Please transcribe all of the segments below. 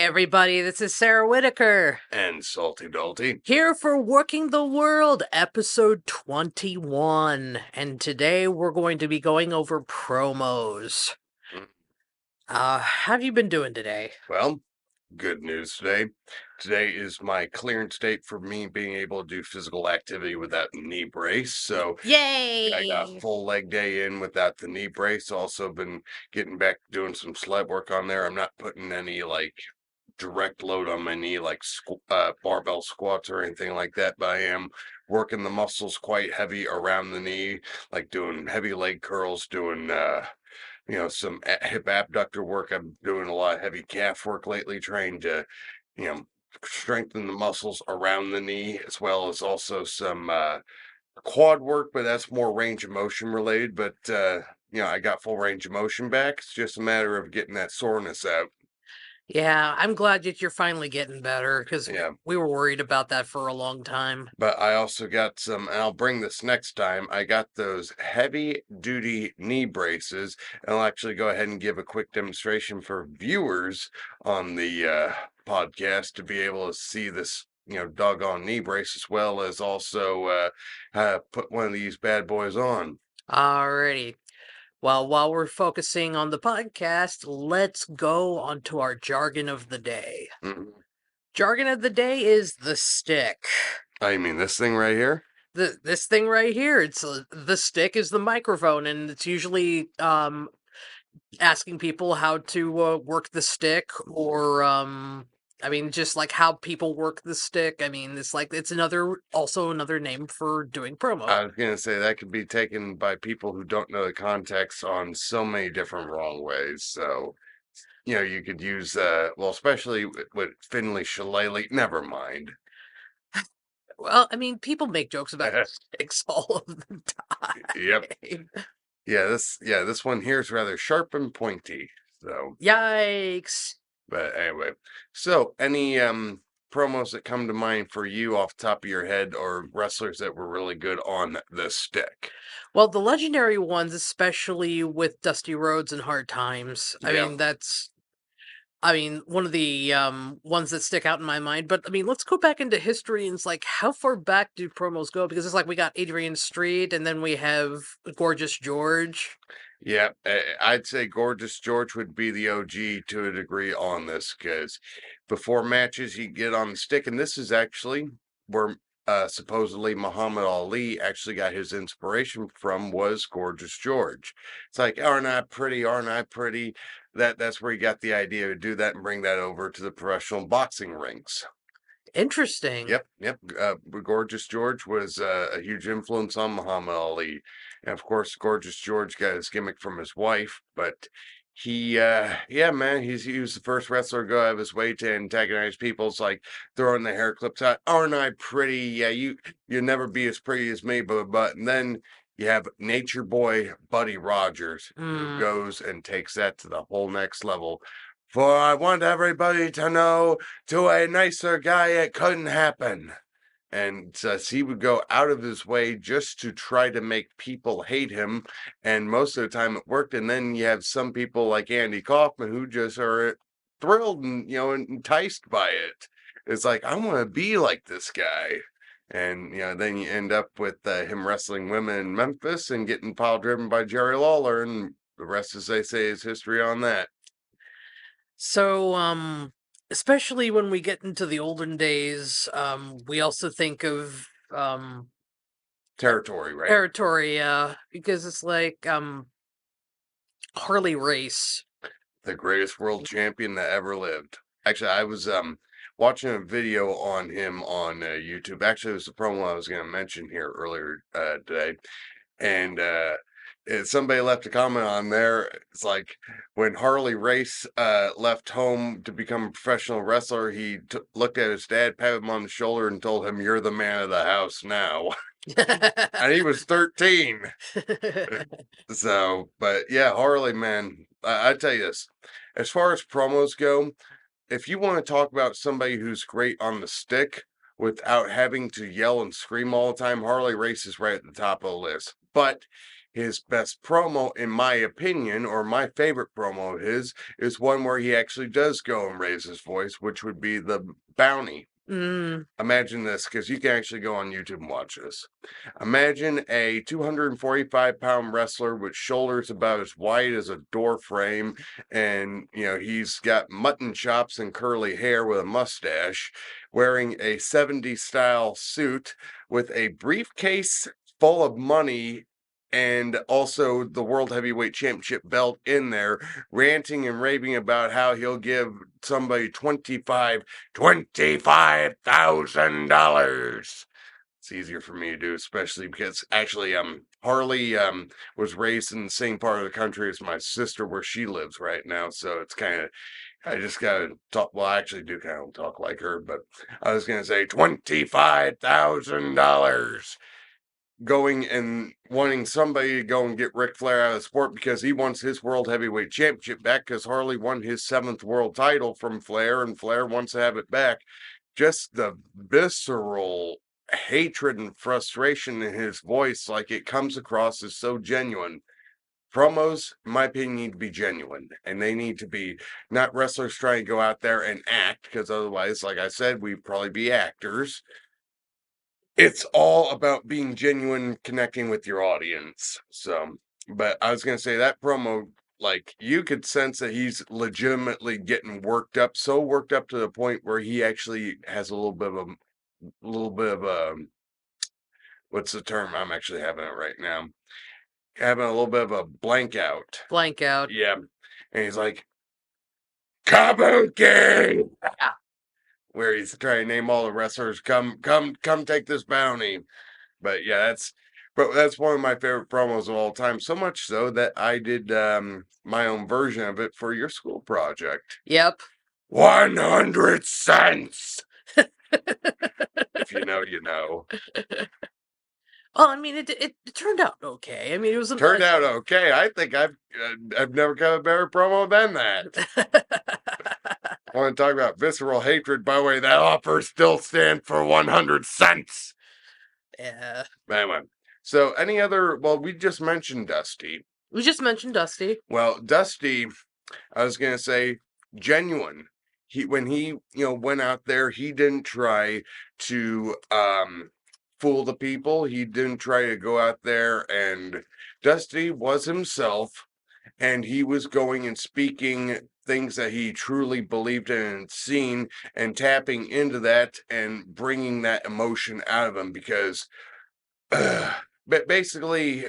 everybody, this is Sarah Whitaker, And Salty Dalty. here for Working the World, episode 21. And today we're going to be going over promos. How have you been doing today? Well, good news today. Today is my clearance date for me being able to do physical activity without the knee brace. So Yay! I got full leg day in without the knee brace. Also been getting back to doing some sled work on there. I'm not putting any direct load on my knee like barbell squats or anything like that, but I am working the muscles quite heavy around the knee, like doing heavy leg curls, doing some hip abductor work. I'm doing a lot of heavy calf work lately, trying to, you know, strengthen the muscles around the knee, as well as also some quad work, but that's more range of motion related. But I got full range of motion back. It's just a matter of getting that soreness out. Yeah, I'm glad that you're finally getting better, because Yeah. we were worried about that for a long time. But I also got some, and I'll bring this next time. I got those heavy duty knee braces, and I'll actually go ahead and give a quick demonstration for viewers on the podcast to be able to see this, doggone knee brace, as well as also put one of these bad boys on. Alrighty. Well, while we're focusing on the podcast, let's go on to our jargon of the day. Mhm. Jargon of the day is the stick. I mean, this thing right here? This thing right here, it's the stick is the microphone, and it's usually asking people how to work the stick, or just like how people work the stick. I mean, it's also another name for doing promo. I was going to say that could be taken by people who don't know the context on so many different wrong ways. So, you could use, especially with Finley Shillelagh. Never mind. Well, I mean, people make jokes about sticks all of the time. Yep. This one here is rather sharp and pointy. So, Yikes. but anyway, so any promos that come to mind for you off the top of your head, or wrestlers that were really good on the stick? Well, the legendary ones, especially with Dusty Rhodes and Hard Times. One of the ones that stick out in my mind. But I mean, let's go back into history, and it's like, how far back do promos go? Because it's like we got Adrian Street, and then we have Gorgeous George. Yeah, I'd say Gorgeous George would be the OG to a degree on this, because before matches he'd get on the stick, and this is actually where supposedly Muhammad Ali actually got his inspiration from, was Gorgeous George. It's like, aren't I pretty? Aren't I pretty? That's where he got the idea to do that and bring that over to the professional boxing rings. Interesting. Yep. Gorgeous George was a huge influence on Muhammad Ali. And of course, Gorgeous George got his gimmick from his wife, but he was the first wrestler to go out of his way to antagonize people. It's like throwing the hair clips out. Aren't I pretty? Yeah, you'll never be as pretty as me, but and then you have Nature Boy Buddy Rogers, who goes and takes that to the whole next level. For I want everybody to know, to a nicer guy it couldn't happen. And he would go out of his way just to try to make people hate him, and most of the time it worked. And then you have some people like Andy Kaufman who just are thrilled and enticed by it. It's like, I want to be like this guy. And then you end up with him wrestling women in Memphis and getting pile driven by Jerry Lawler, and the rest, as they say, is history on that. So, especially when we get into the olden days, we also think of Territory, right? territory, because it's like Harley Race. The greatest world champion that ever lived. Actually, I was watching a video on him on YouTube. Actually, it was the promo I was going to mention here earlier today. And somebody left a comment on there. It's like, when Harley Race left home to become a professional wrestler, he looked at his dad, patted him on the shoulder, and told him, "You're the man of the house now." And he was 13. So, but yeah, Harley, man, I tell you this, as far as promos go, if you want to talk about somebody who's great on the stick without having to yell and scream all the time, Harley Race is right at the top of the list. But his best promo, in my opinion, or my favorite promo of his, is one where he actually does go and raise his voice, which would be the bounty. Mm. Imagine this, because you can actually go on YouTube and watch this. Imagine a 245-pound wrestler with shoulders about as wide as a door frame, and he's got mutton chops and curly hair with a mustache, wearing a 70s style suit with a briefcase full of money and also the World Heavyweight Championship belt in there, ranting and raving about how he'll give somebody $25,000. It's easier for me to do, especially because actually Harley was raised in the same part of the country as my sister where she lives right now. So it's kind of, I just gotta talk. Well, I actually do kind of talk like her, but I was gonna say $25,000, going and wanting somebody to go and get Ric Flair out of the sport because he wants his World Heavyweight Championship back because Harley won his 7th world title from Flair, and Flair wants to have it back. Just the visceral hatred and frustration in his voice, like it comes across as so genuine. Promos, in my opinion, need to be genuine, and they need to be not wrestlers trying to go out there and act, because otherwise, like I said, we'd probably be actors. It's all about being genuine, connecting with your audience. So, but I was gonna say that promo, like you could sense that he's legitimately getting worked up, so worked up to the point where he actually has a little bit of a, what's the term? I'm actually having it right now. Having a little bit of a blank out. Blank out. Yeah. And he's like, Kabuki! Yeah. Where he's trying to name all the wrestlers, come take this bounty. But yeah, that's one of my favorite promos of all time. So much so that I did my own version of it for your school project. Yep. 100 cents. If you know, you know. Well, I mean, it turned out okay. I mean, it was Turned out okay. I think I've never got a better promo than that. I want to talk about visceral hatred. By the way, that offer still stands for 100 cents. Yeah. Anyway, so any other? Well, we just mentioned Dusty. We just mentioned Dusty. Well, Dusty, I was gonna say, genuine. When he went out there, he didn't try to fool the people. He didn't try to go out there, and Dusty was himself, and he was going and speaking things that he truly believed in and seen, and tapping into that and bringing that emotion out of him because but basically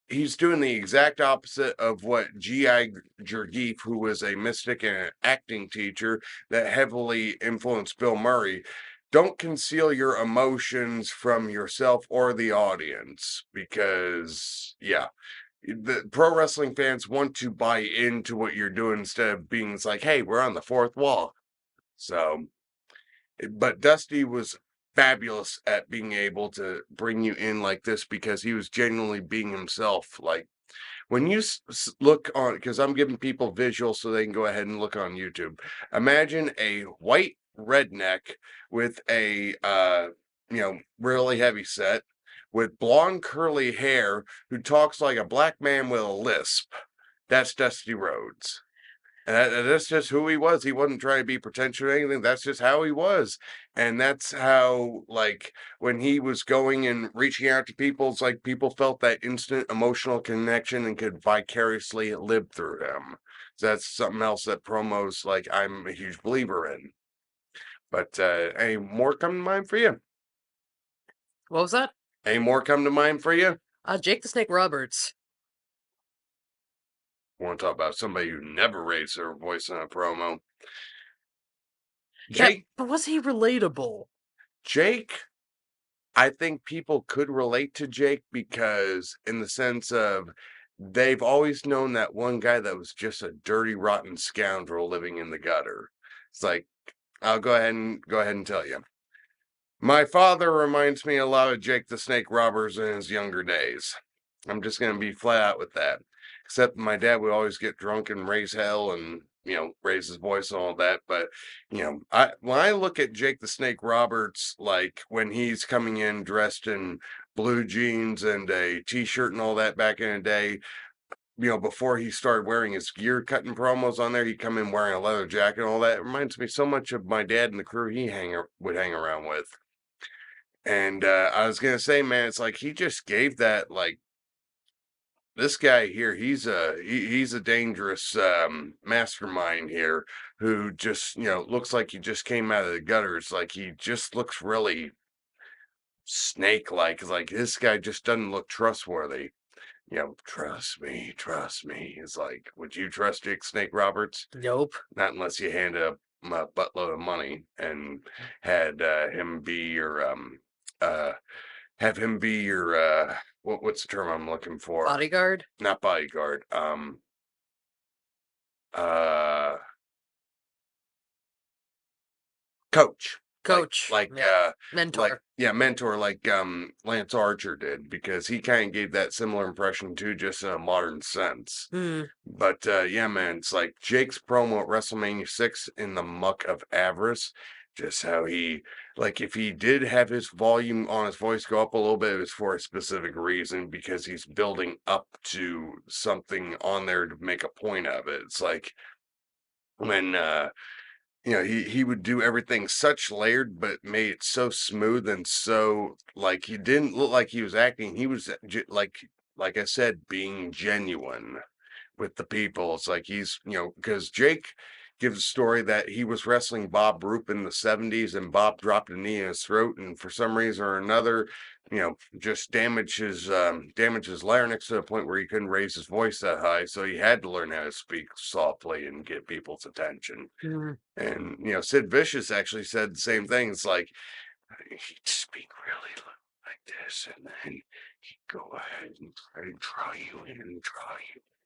he's doing the exact opposite of what G.I. Jurgeef, who was a mystic and an acting teacher that heavily influenced Bill Murray. Don't conceal your emotions from yourself or the audience because, yeah, the pro wrestling fans want to buy into what you're doing instead of being like, hey, we're on the fourth wall. So, but Dusty was fabulous at being able to bring you in like this because he was genuinely being himself. Like when you look on, because I'm giving people visuals so they can go ahead and look on YouTube. Imagine a white redneck with a really heavy set with blonde curly hair who talks like a black man with a lisp. That's Dusty Rhodes. And that's just who he was. He wasn't trying to be pretentious or anything. That's just how he was. And that's how, like, when he was going and reaching out to people, it's like people felt that instant emotional connection and could vicariously live through him. So that's something else that promos, like, I'm a huge believer in. But any more come to mind for you? What was that? Any more come to mind for you? Jake the Snake Roberts. Want to talk about somebody who never raised their voice in a promo? Yeah, Jake, but was he relatable? Jake, I think people could relate to Jake because, in the sense of, they've always known that one guy that was just a dirty, rotten scoundrel living in the gutter. It's like, I'll go ahead and tell you. My father reminds me a lot of Jake the Snake Roberts in his younger days. I'm just gonna be flat out with that. Except my dad would always get drunk and raise hell and raise his voice and all that. But I when I look at Jake the Snake Roberts, like when he's coming in dressed in blue jeans and a t-shirt and all that back in the day. Before he started wearing his gear cutting promos on there, he'd come in wearing a leather jacket and all that. It reminds me so much of my dad and the crew would hang around with. And I was gonna say, man, it's like he just gave that, like, this guy here, he's a dangerous mastermind here who just looks like he just came out of the gutters. Like he just looks really snake-like. Like this guy just doesn't look trustworthy. Trust me. It's like, would you trust Jake Snake Roberts? Nope. Not unless you handed him a buttload of money and had him be your have him be your what's the term I'm looking for? Bodyguard? Not bodyguard. Uh Coach. Coach. Like Yeah. like Mentor. yeah, mentor like Lance Archer did, because he kind of gave that similar impression too, just in a modern sense. Hmm. But yeah, man, it's like Jake's promo at WrestleMania 6 in the muck of avarice. Just how he, like, if he did have his volume on his voice go up a little bit, it was for a specific reason, because he's building up to something on there to make a point of it. It's like when he would do everything such layered, but made it so smooth and so, like, he didn't look like he was acting. He was like I said, being genuine with the people. It's like he's, because Jake gives a story that he was wrestling Bob Roop in the 70s and Bob dropped a knee in his throat, and for some reason or another, just damage his larynx to the point where he couldn't raise his voice that high. So he had to learn how to speak softly and get people's attention. Hmm. And Sid Vicious actually said the same thing. It's like he'd speak really like this, and then he'd go ahead and try to draw you in,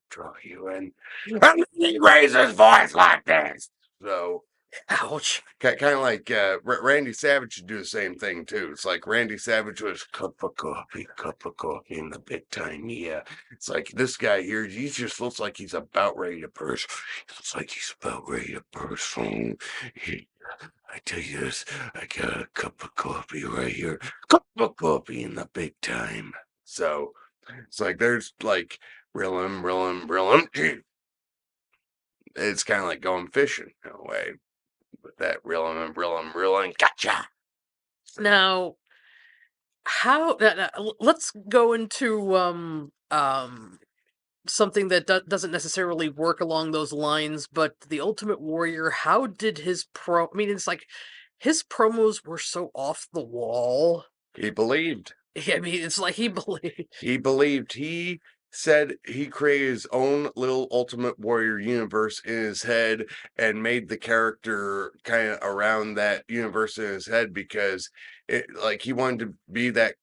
draw you in, and then he'd raise his voice like this. So Ouch. kind of like Randy Savage would do the same thing too. It's like Randy Savage was cup of coffee in the big time. Yeah, it's like this guy here. He just looks like he's about ready to burst. He looks like he's about ready to burst. I tell you this, I got a cup of coffee right here. Cup of coffee in the big time. So it's like there's like reel him. It's kind of like going fishing in a way. With that reeling, gotcha. Now, let's go into something that doesn't necessarily work along those lines, but the Ultimate Warrior, how did I mean, it's like his promos were so off the wall. He believed. I mean, it's like he believed. He believed. He said he created his own little Ultimate Warrior universe in his head and made the character kind of around that universe in his head, because like he wanted to be that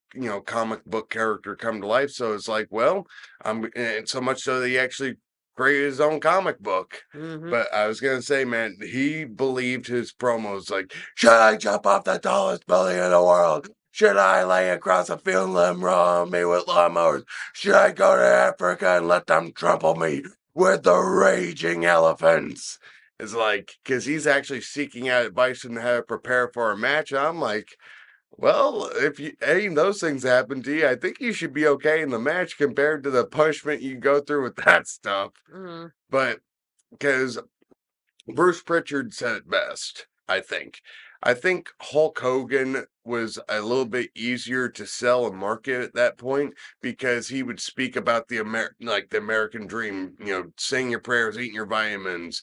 comic book character come to life. So it's like, well, and so much so that he actually created his own comic book. Hmm. But I was gonna say, man, he believed his promos. Like, should I jump off the tallest building in the world? Should I lay across a field and let them run me with lawnmowers? Should I go to Africa and let them trample me with the raging elephants? It's like, because he's actually seeking out advice on how to prepare for a match. I'm like, well, if any of those things happen to you, I think you should be okay in the match compared to the punishment you go through with that stuff. Hmm. But because Bruce Pritchard said it best, I think. I think Hulk Hogan was a little bit easier to sell and market at that point, because he would speak about the the American dream, saying your prayers, eating your vitamins,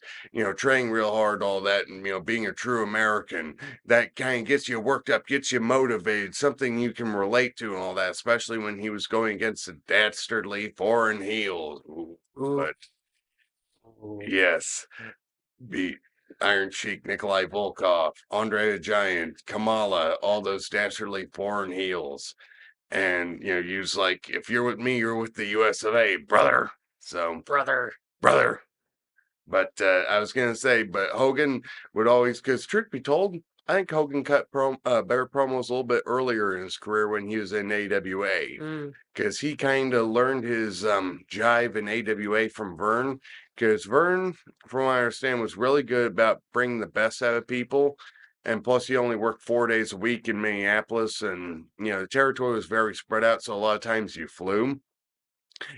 training real hard, all that, and being a true American. That kind of gets you worked up, gets you motivated, something you can relate to and all that, especially when he was going against the dastardly foreign heels. Ooh. But yes, beat Iron Sheik, Nikolai Volkov, Andre the Giant, Kamala, all those dastardly foreign heels. And, use like, if you're with me, you're with the US of A, brother. So, brother. But I was going to say, but Hogan would always, because truth be told, I think Hogan cut better promos a little bit earlier in his career when he was in AWA, Mm. because he kind of learned his jive in AWA from Vern. Because Vern, from what I understand, was really good about bringing the best out of people. And plus, he only worked 4 days a week in Minneapolis, and the territory was very spread out. So a lot of times you flew.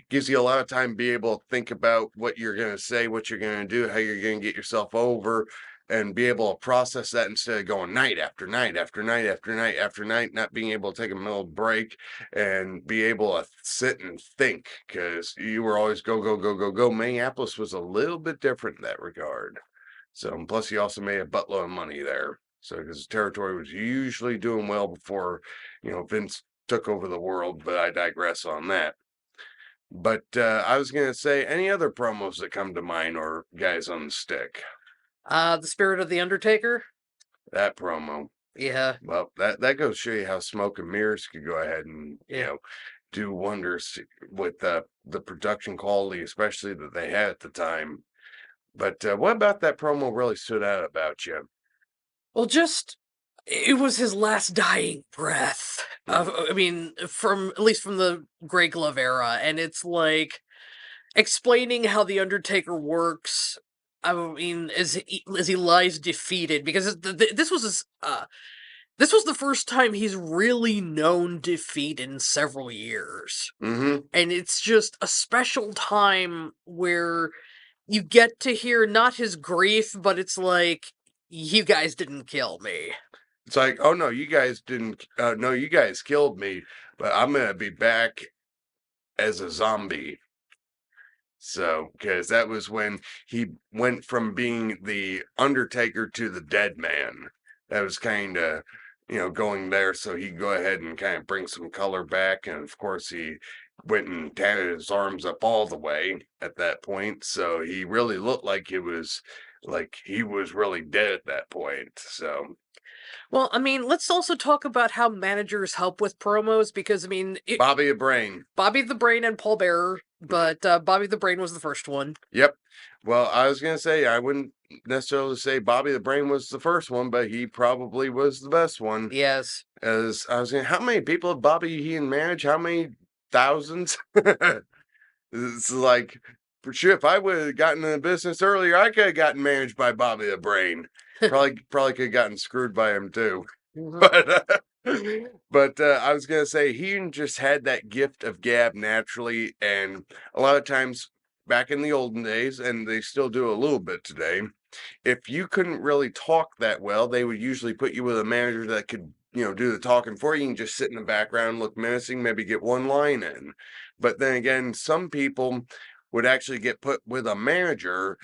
Gives you a lot of time to be able to think about what you're going to say, what you're going to do, how you're going to get yourself over, and be able to process that instead of going night after night after night after night after night, not being able to take a middle break and be able to sit and think because you were always go, go, go, go, go. Minneapolis was a little bit different in that regard. So, and plus, he also made a buttload of money there. So, because the territory was usually doing well before, Vince took over the world, but I digress on that. But I was gonna say, any other promos that come to mind or guys on the stick? The Spirit of the Undertaker. That promo. Yeah, Well, that goes to show you how smoke and mirrors could go ahead and yeah. do wonders with the production quality, especially that they had at the time. But what about that promo really stood out about you? Well, just it was his last dying breath. Mm, I mean, from at least from the Grey Glove era, and it's like explaining how the Undertaker works. I mean, as he lies defeated, because this was the first time he's really known defeat in several years, mm-hmm. and it's just a special time where you get to hear not his grief, but it's like, you guys didn't kill me. It's like, oh no, you guys didn't. No, you guys killed me, but I'm gonna be back as a zombie. So, because that was when he went from being the Undertaker to the Dead Man. That was kind of, going there so he could go ahead and kind of bring some color back. And of course, he went and tatted his arms up all the way at that point. So he really looked like he was really dead at that point. So, Well, I mean, let's also talk about how managers help with promos, because I mean, Bobby a Brain. Bobby the Brain and Paul Bearer, but Bobby the Brain was the first one. Yep. Well, I was gonna say I wouldn't necessarily say Bobby the Brain was the first one, but he probably was the best one. Yes. As I was saying, how many people did Bobby Heenan manage? How many thousands? It's like for sure. If I would have gotten in the business earlier, I could have gotten managed by Bobby the Brain. Probably could have gotten screwed by him too. Mhm. But I was gonna say Heenan just had that gift of gab naturally, and a lot of times back in the olden days, and they still do a little bit today, if you couldn't really talk that well, they would usually put you with a manager that could, do the talking for you and just sit in the background, look menacing, maybe get one line in. But then again, some people would actually get put with a manager.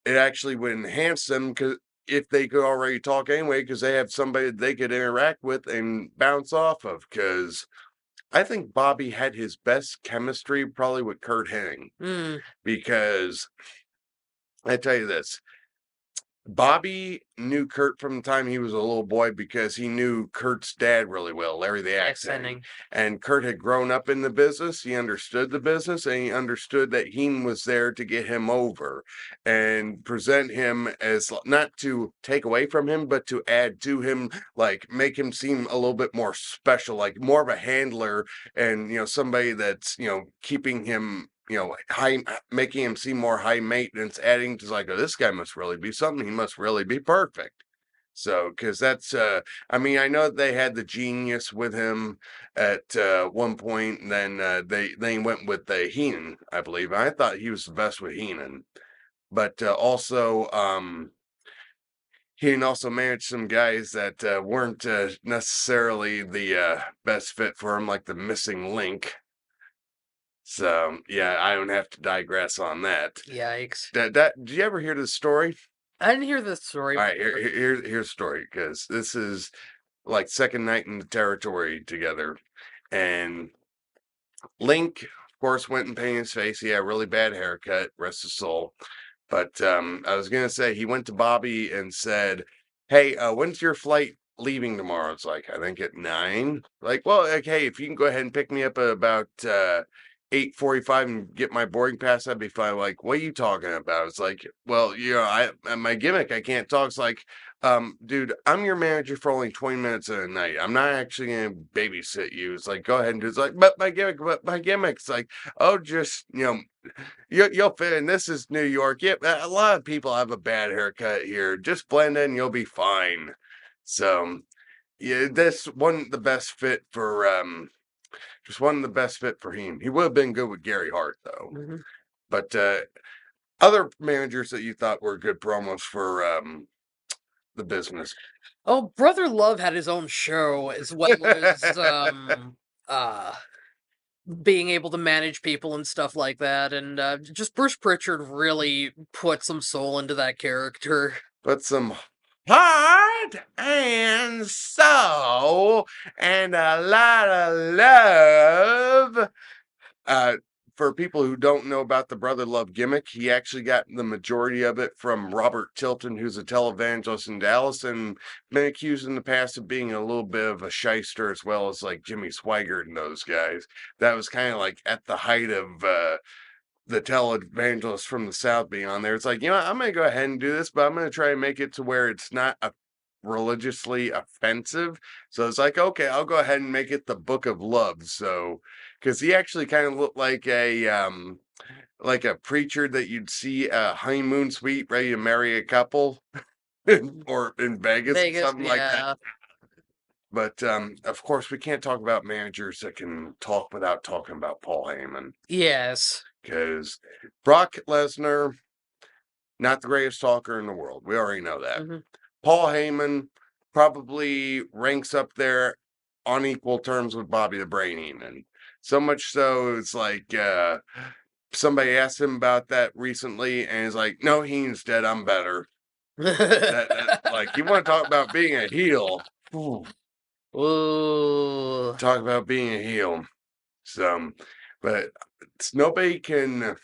It actually would enhance them because if they could already talk anyway, because they have somebody they could interact with and bounce off of. Because I think Bobby had his best chemistry probably with Kurt Hennig. Mm, Because I tell you this, Bobby knew Kurt from the time he was a little boy because he knew Kurt's dad really well, Larry the Axe Hennig. Henning. And Kurt had grown up in the business. He understood the business and he understood that Heen was there to get him over and present him as not to take away from him, but to add to him, like make him seem a little bit more special, like more of a handler and, somebody that's, keeping him high, making him seem more high maintenance, adding to like, oh, this guy must really be something. He must really be perfect. So, because that's, I mean, I know they had the genius with him at one point, and then they went with the Heenan, I believe. I thought he was the best with Heenan, but also, Heenan also managed some guys that weren't necessarily the best fit for him, like the missing link. So yeah, I don't have to digress on that. Yikes. Did you ever hear this story? I didn't hear this story All right, before. here's the story because this is like second night in the territory together, and Link, of course, went and painted his face. He had a really bad haircut, rest his soul. But I was gonna say he went to Bobby and said, "Hey, when's your flight leaving tomorrow?" It's like I think at 9. Like, well, like, hey, if you can go ahead and pick me up at about 8:45 and get my boarding pass, that'd be fine. Like, what are you talking about? It's like, well, my gimmick, I can't talk. It's like, dude, I'm your manager for only 20 minutes a night. I'm not actually gonna babysit you. It's like, go ahead and do. It's like, but my gimmick. It's like, oh, just you'll fit in. This is New York. Yep, a lot of people have a bad haircut here. Just blend in, you'll be fine. So yeah, this wasn't the best fit for just wasn't the best fit for him. He would have been good with Gary Hart though. Mhm. But other managers that you thought were good promos for the business. Oh, Brother Love had his own show as well as uh being able to manage people and stuff like that, and just Bruce Pritchard really put some soul into that character. Put some heart and soul and a lot of love. Uh, for people who don't know about the Brother Love gimmick, he actually got the majority of it from Robert Tilton, who's a televangelist in Dallas, and been accused in the past of being a little bit of a shyster, as well as like Jimmy Swaggart and those guys. That was kind of like at the height of the televangelists from the South being on there. It's like, I'm going to go ahead and do this, but I'm going to try and make it to where it's not religiously offensive. So it's like, okay, I'll go ahead and make it the Book of Love. So, because he actually kind of looked like a preacher that you'd see a honeymoon suite ready to marry a couple, or in Vegas or Vegas, something like that. yeah. But of course, we can't talk about managers that can talk without talking about Paul Heyman, Yes. because Brock Lesnar, not the greatest talker in the world. We already know that. Hmm. Paul Heyman probably ranks up there on equal terms with Bobby the Brain Heyman. So much so, it's like somebody asked him about that recently, and he's like, "No, Heen's dead. I'm better." Like, you want to talk about being a heel? Ooh, Ooh. talk about being a heel. So, but nobody can.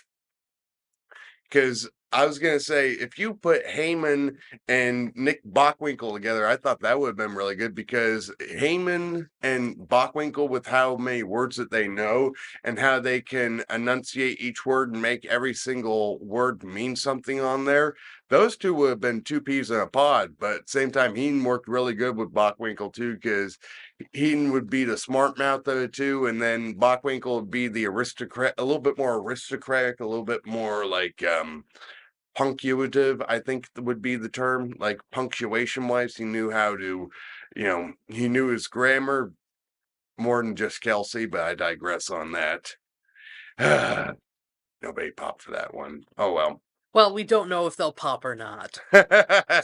Because I was gonna say, if you put Heyman and Nick Bockwinkel together, I thought that would have been really good, because Heyman and Bockwinkel, with how many words that they know and how they can enunciate each word and make every single word mean something on there, those two would have been two peas in a pod. But at the same time, Heenan worked really good with Bockwinkel too, because Heenan would be the smart mouth of the two, and then Bockwinkel would be the aristocrat, a little bit more aristocratic, a little bit more like punctuative, I think would be the term. Like, punctuation wise, he knew how to, he knew his grammar more than just Kelsey, but I digress on that. Nobody popped for that one. Oh well. Well, we don't know if they'll pop or not.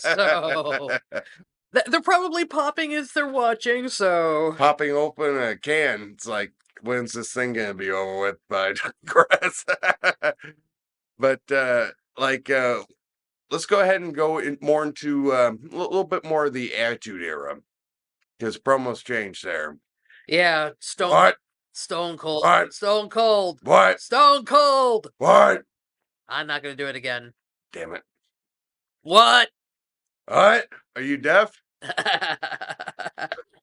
So they're probably popping as they're watching, so Popping open a can, it's like, when's this thing gonna be over with? But I digress. But like let's go ahead and go more into a little bit more of the Attitude Era, because promos changed there. yeah, What? Stone Cold. What? Stone Cold. What? Stone Cold. What? I'm not gonna do it again. Damn it. What? What? Are you deaf?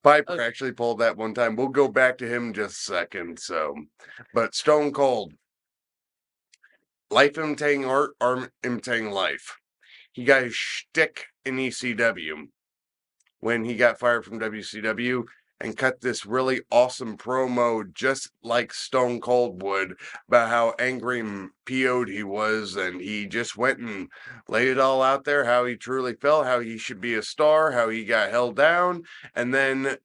Piper Okay. actually pulled that one time. We'll go back to him in just a second. So, but Stone Cold, life imitating art, art imitating life. He got his shtick in ECW when he got fired from WCW, and cut this really awesome promo, just like Stone Cold would, about how angry and PO'd he was. And he just went and laid it all out there, how he truly felt, how he should be a star, how he got held down. And then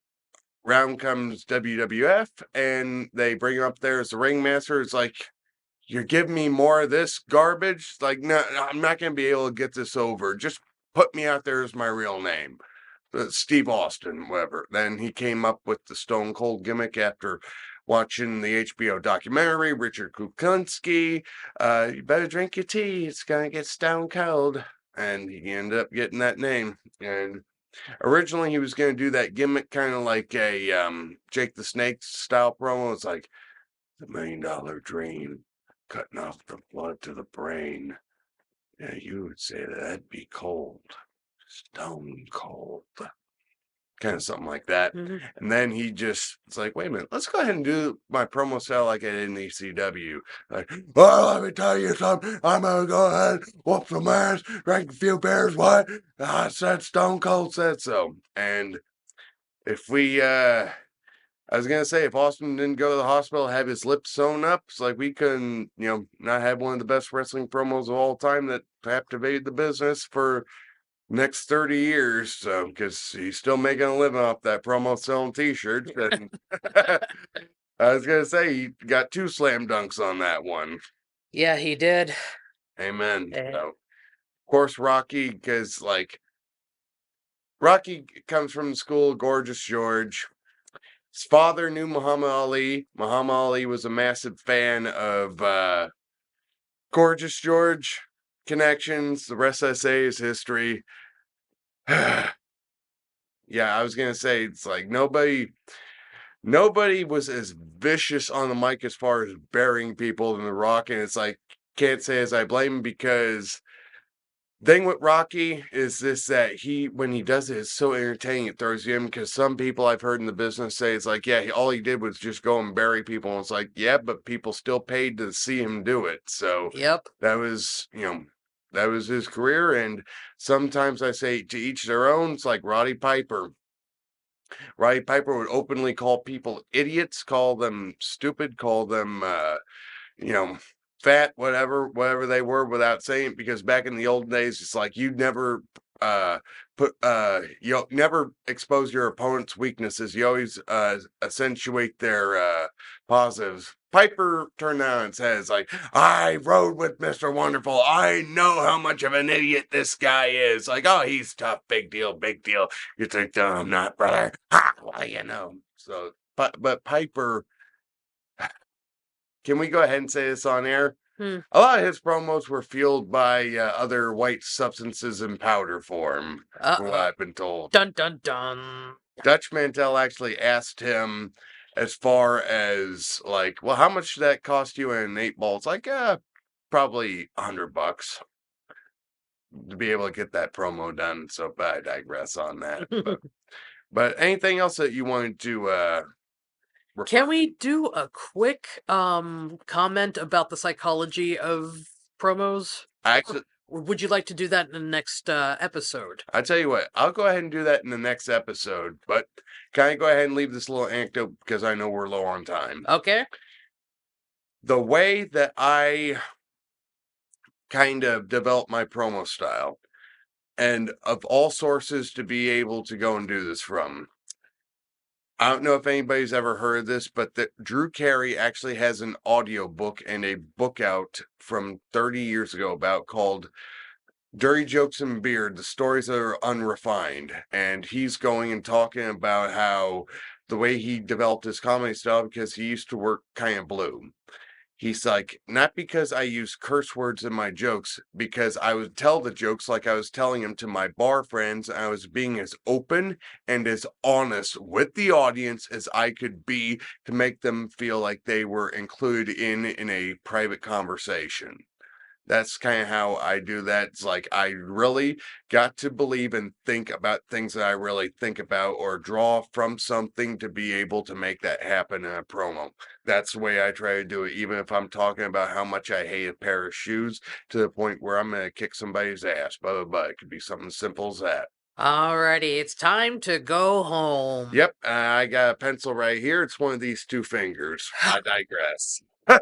round comes WWF, and they bring him up there as the ringmaster. It's like, you're giving me more of this garbage? Like, no, I'm not going to be able to get this over. Just put me out there as my real name. Steve Austin, whatever. Then he came up with the Stone Cold gimmick after watching the HBO documentary, Richard Kuklinski. You better drink your tea. It's going to get stone cold. And he ended up getting that name. And originally he was going to do that gimmick kind of like a Jake the Snake style promo. It's like, the $1 million dream, cutting off the blood to the brain. Yeah, you would say that'd be cold. Stone cold. Kind of something like that. Mhm. And then it's like, wait a minute, let's go ahead and do my promo style like I did in ECW. Like, well, let me tell you something. I'm going to go ahead, whoop some ass, drink a few beers. What? I said Stone Cold said so. And if I was going to say, if Austin didn't go to the hospital, have his lips sewn up, it's like we couldn't, not have one of the best wrestling promos of all time that captivated the business for next 30 years, so because he's still making a living off that promo selling t-shirts. And I was gonna say he got 2 slam dunks on that one. Yeah, he did. Amen. Eh, So of course Rocky, because like Rocky comes from the school of Gorgeous George. His father knew Muhammad Ali. Muhammad Ali was a massive fan of Gorgeous George connections. The rest I say is history. Yeah, I was gonna say it's like nobody was as vicious on the mic as far as burying people than The Rock, and it's like can't say as I blame him because thing with Rocky is this that he when he does it, it's so entertaining. It throws you in because some people I've heard in the business say it's like, yeah, all he did was just go and bury people. And it's like, yeah, but people still paid to see him do it. So yep. that was, that was his career. And sometimes I say to each their own. It's like Roddy Piper. Roddy Piper would openly call people idiots, call them stupid, call them you know, fat, whatever they were without saying it, because back in the old days, it's like you'd never you never expose your opponent's weaknesses. You always accentuate their positives. Piper turned down and says, like, I rode with Mr. Wonderful. I know how much of an idiot this guy is. Like, oh, he's tough, big deal, big deal. You think, no, I'm not, brother. Ha, well, you know. So but Piper, can we go ahead and say this on air? Hmm. A lot of his promos were fueled by other white substances in powder form, from what Uh-oh. I've been told. Dun dun dun. Dutch Mantel actually asked him as far as like, well, how much did that cost you in 8 ball? It's like, probably $100 to be able to get that promo done. So, but I digress on that. But anything else that you wanted to refer? Can we do a quick comment about the psychology of promos? Actually, Or would you like to do that in the next episode? I tell you what, I'll go ahead and do that in the next episode. But can I go ahead and leave this little anecdote because I know we're low on time? Okay. The way that I kind of developed my promo style, and of all sources to be able to go and do this from. I don't know if anybody's ever heard of this, but that Drew Carey actually has an audio book and a book out from 30 years ago about called Dirty Jokes and Beard, the stories that are unrefined. And he's going and talking about how the way he developed his comedy style because he used to work kind of blue. He's like, not because I use curse words in my jokes, because I would tell the jokes like I was telling them to my bar friends. And I was being as open and as honest with the audience as I could be to make them feel like they were included in a private conversation. That's kind of how I do that. It's like I really got to believe and think about things that I really think about or draw from something to be able to make that happen in a promo. That's the way I try to do it, even if I'm talking about how much I hate a pair of shoes to the point where I'm going to kick somebody's ass. But it could be something as simple as that. Alrighty, it's time to go home. Yep, I got a pencil right here. It's one of these 2 fingers. I digress. Hey,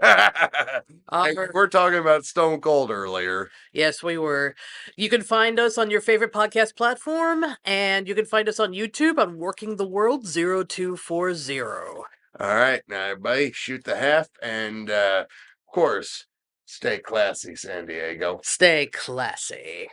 Alright. we're talking about Stone Cold earlier. Yes, we were. You can find us on your favorite podcast platform, and you can find us on YouTube on Working the World 0240. All right, now everybody, shoot the half, and of course, stay classy, San Diego. Stay classy.